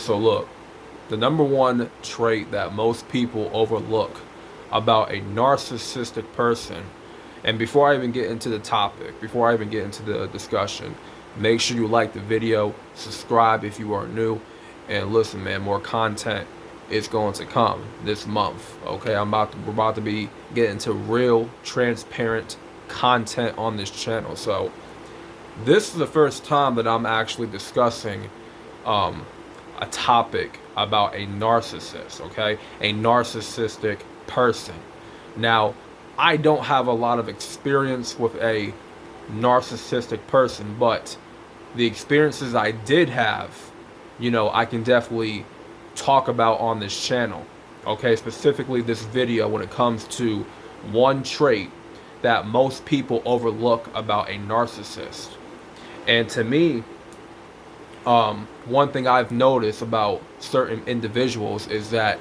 So look, the number one trait that most people overlook about a narcissistic person, and before I even get into the topic, before I even get into the discussion, make sure you like the video, subscribe if you are new, and listen, man, more content is going to come this month. Okay, we're about to be getting to real, transparent content on this channel. So this is the first time that I'm actually discussing a topic about a narcissist, okay? A narcissistic person. Now, I don't have a lot of experience with a narcissistic person, but the experiences I did have, I can definitely talk about on this channel, okay? Specifically this video when it comes to one trait that most people overlook about a narcissist. And to me, one thing I've noticed about certain individuals is that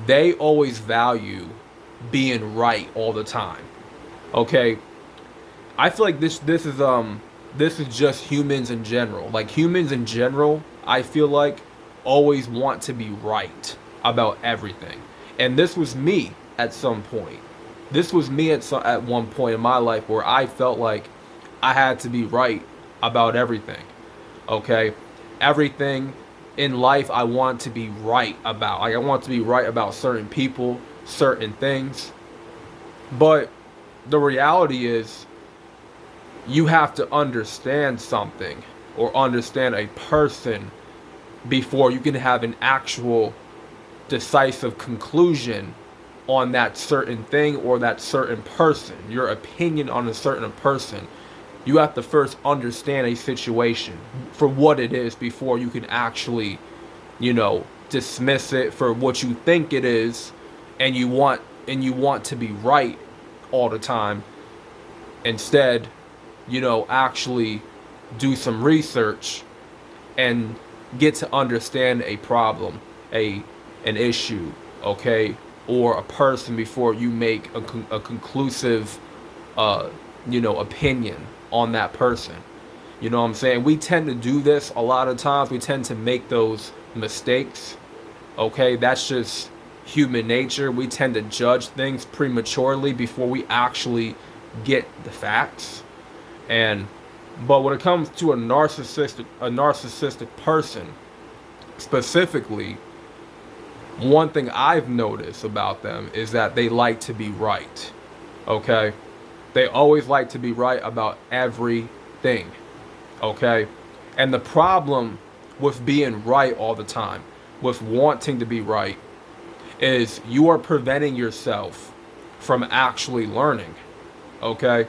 they always value being right all the time. Okay, I feel like this is just humans in general. Like humans in general, I feel like always want to be right about everything. And this was me at some point. This was me at one point in my life where I felt like I had to be right about everything. Okay, everything in life I want to be right about. Like I want to be right about certain people, certain things. But the reality is you have to understand something or understand a person before you can have an actual decisive conclusion on that certain thing or that certain person. Your opinion on a certain person. You have to first understand a situation for what it is before you can actually, dismiss it for what you think it is, and you want to be right all the time. Instead, actually do some research and get to understand a problem, an issue, okay, or a person before you make a conclusive, opinion on that person. You know what I'm saying? We tend to do this a lot of times. We tend to make those mistakes. Okay, that's just human nature. We tend to judge things prematurely before we actually get the facts. But when it comes to a narcissistic person specifically, one thing I've noticed about them is that they like to be right. Okay? They always like to be right about everything, okay? And the problem with being right all the time, with wanting to be right, is you are preventing yourself from actually learning, okay?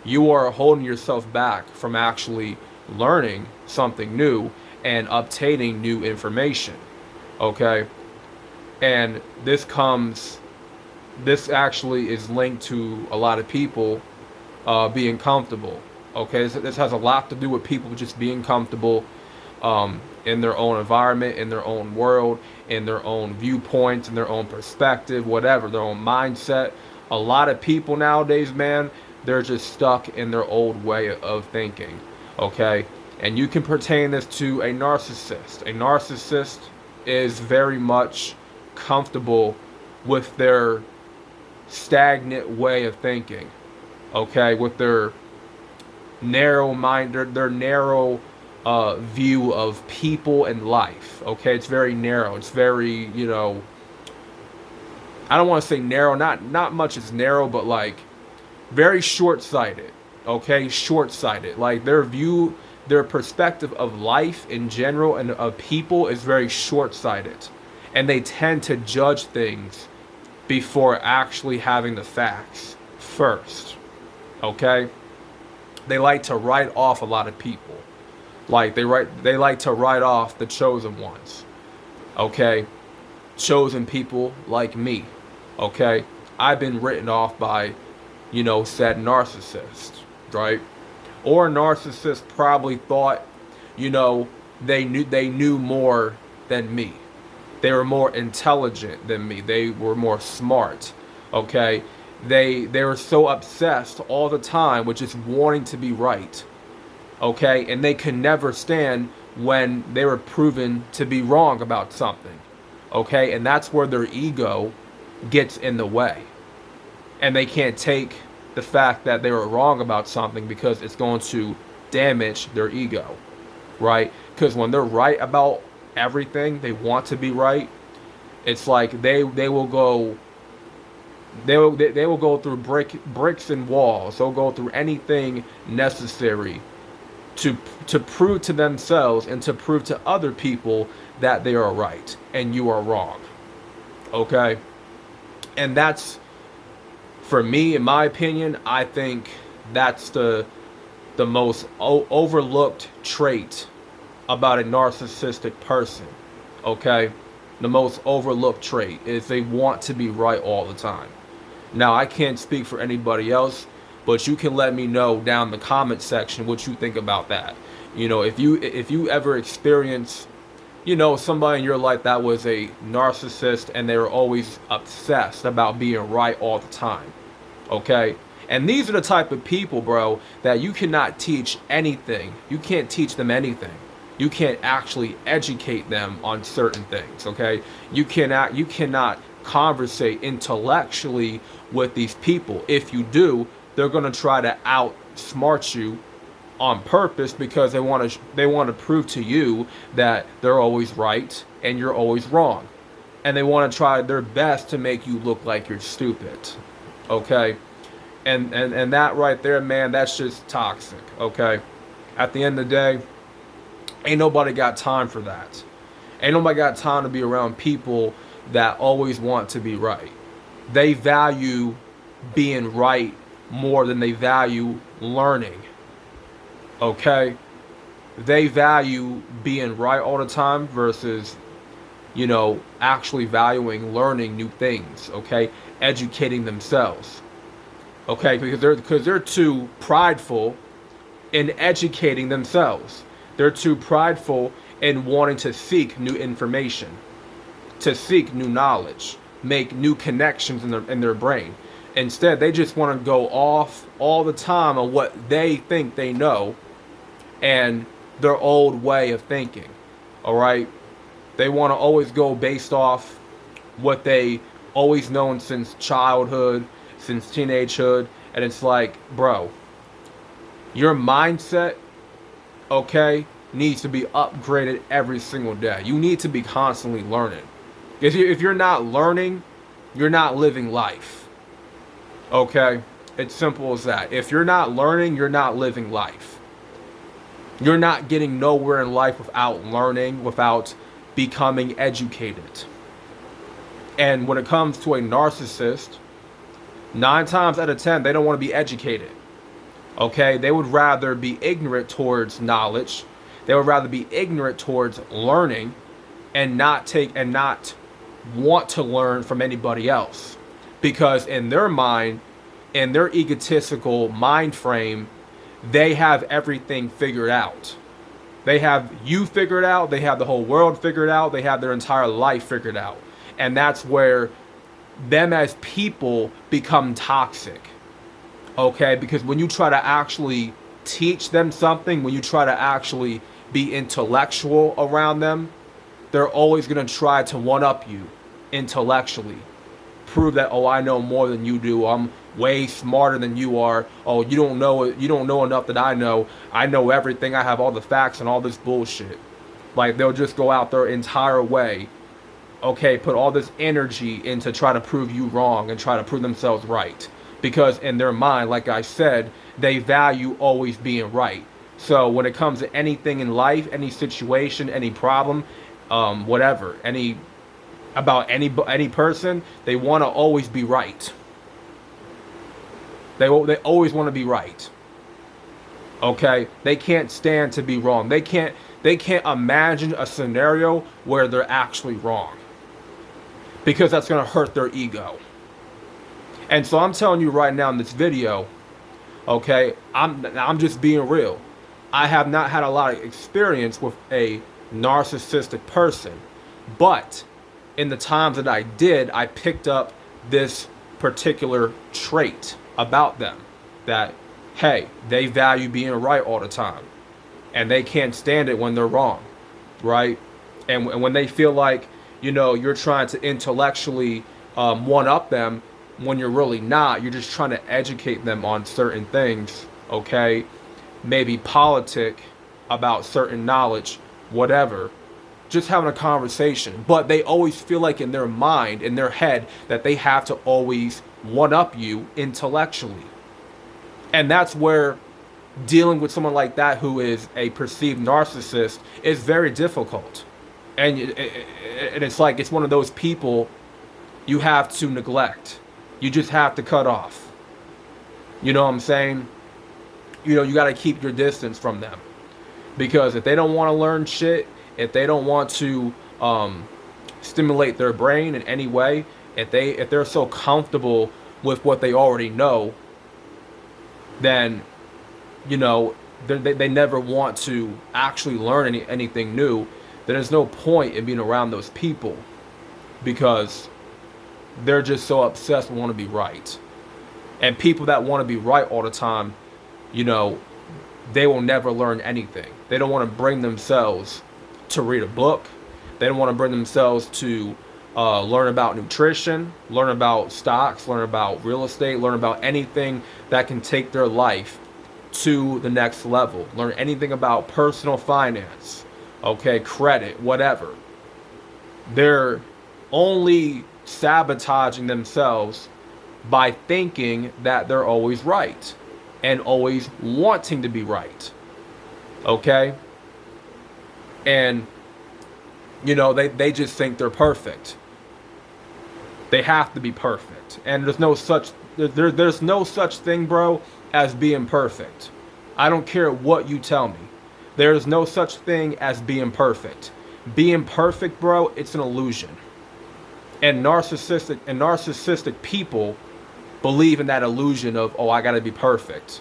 You are holding yourself back from actually learning something new and obtaining new information, okay? And this actually is linked to a lot of people being comfortable. Okay, this has a lot to do with people just being comfortable in their own environment, in their own world, in their own viewpoints, in their own perspective, whatever, their own mindset. A lot of people nowadays, man, they're just stuck in their old way of thinking. Okay, and you can pertain this to a narcissist. A narcissist is very much comfortable with their stagnant way of thinking, okay, with their narrow-minded, their narrow view of people and life. Okay, it's very narrow. It's very, I don't want to say narrow. Not much is narrow, but like very short-sighted. Okay, short-sighted. Like their perspective of life in general and of people is very short-sighted, and they tend to judge things before actually having the facts first. Okay? They like to write off a lot of people. Like they like to write off the chosen ones. Okay? Chosen people like me. Okay? I've been written off by, said narcissist, right? Or a narcissist probably thought, they knew more than me. They were more intelligent than me. They were more smart. Okay? They were so obsessed all the time with just wanting to be right. Okay? And they could never stand when they were proven to be wrong about something. Okay? And that's where their ego gets in the way. And they can't take the fact that they were wrong about something because it's going to damage their ego, right? Because when they're right about everything, they want to be right. It's like they will go through bricks and walls. They'll go through anything necessary to prove to themselves and to prove to other people that they are right and you are wrong. Okay? And that's, for me, in my opinion, I think that's the most overlooked trait about a narcissistic person. Okay? The most overlooked trait is they want to be right all the time. Now, I can't speak for anybody else, but you can let me know down in the comment section what you think about that. You know, if you ever experience, you know, somebody in your life that was a narcissist and they were always obsessed about being right all the time. Okay? And these are the type of people, bro, that you cannot teach anything. You can't teach them anything. You can't actually educate them on certain things, okay? You cannot conversate intellectually with these people. If you do, they're going to try to outsmart you on purpose because they want to prove to you that they're always right and you're always wrong. And they want to try their best to make you look like you're stupid. Okay? And that right there, man, that's just toxic, okay? At the end of the day, ain't nobody got time for that. Ain't nobody got time to be around people that always want to be right. They value being right more than they value learning. Okay? They value being right all the time versus, you know, actually valuing learning new things, okay? Educating themselves. Okay? Because they're too prideful in educating themselves. They're too prideful in wanting to seek new information, to seek new knowledge, make new connections in their brain. Instead, they just want to go off all the time on what they think they know and their old way of thinking. All right? They want to always go based off what they always known since childhood, since teenagehood, and it's like, bro, your mindset, okay, needs to be upgraded every single day. You need to be constantly learning. If you're not learning, you're not living life. Okay? It's simple as that. If you're not learning, you're not living life. You're not getting nowhere in life without learning, without becoming educated. And when it comes to a narcissist, 9 times out of 10, they don't want to be educated. Okay? They would rather be ignorant towards knowledge. They would rather be ignorant towards learning and not want to learn from anybody else. Because in their mind, in their egotistical mind frame, they have everything figured out. They have you figured out. They have the whole world figured out. They have their entire life figured out. And that's where them as people become toxic. Okay? Because when you try to actually teach them something, when you try to actually be intellectual around them, they're always going to try to one-up you intellectually. Prove that, oh, I know more than you do. I'm way smarter than you are. Oh, you don't know enough that I know. I know everything. I have all the facts and all this bullshit. Like, they'll just go out their entire way, okay, put all this energy into try to prove you wrong and try to prove themselves right. Because in their mind, like I said, they value always being right. So when it comes to anything in life, any situation, any problem, whatever, any person, they want to always be right. They always want to be right. Okay? They can't stand to be wrong. They can't imagine a scenario where they're actually wrong. Because that's going to hurt their ego. And so I'm telling you right now in this video, okay, I'm just being real. I have not had a lot of experience with a narcissistic person, but in the times that I did, I picked up this particular trait about them, that, hey, they value being right all the time. and they can't stand it when they're wrong, right? And when they feel like, you know, you're trying to intellectually one up them when you're really not. You're just trying to educate them on certain things, okay? Maybe politic about certain knowledge, whatever. Just having a conversation. But they always feel like in their mind, in their head, that they have to always one up you intellectually. And that's where dealing with someone like that who is a perceived narcissist is very difficult. And it's like it's one of those people you have to neglect. You just have to cut off. You know what I'm saying? You know, you got to keep your distance from them. Because if they don't want to learn shit, if they don't want to stimulate their brain in any way, if they're so comfortable with what they already know, then, you know, they never want to actually learn anything new. Then there's no point in being around those people, because they're just so obsessed with wanting to be right. And people that want to be right all the time, you know, they will never learn anything. They don't want to bring themselves to read a book. They don't want to bring themselves to learn about nutrition, learn about stocks, learn about real estate, learn about anything that can take their life to the next level. Learn anything about personal finance, okay, credit, whatever. They're only sabotaging themselves by thinking that they're always right and always wanting to be right, okay? And, you know, they just think they're perfect. They have to be perfect. And there's no such thing, bro, as being perfect. I don't care what you tell me. There's no such thing as being perfect. Being perfect, bro, it's an illusion. And narcissistic people believe in that illusion of, oh, I gotta be perfect.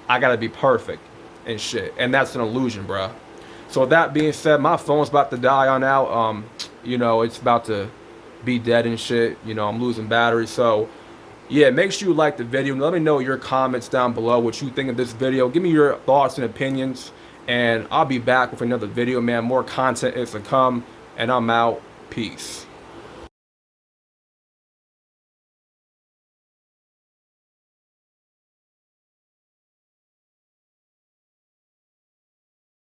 I gotta be perfect and shit. And that's an illusion, bro. So with that being said, my phone's about to die on out. You know, it's about to be dead and shit. You know, I'm losing battery. So yeah, make sure you like the video and let me know your comments down below, what you think of this video. Give me your thoughts and opinions, and I'll be back with another video, man. More content is to come, and I'm out. Peace.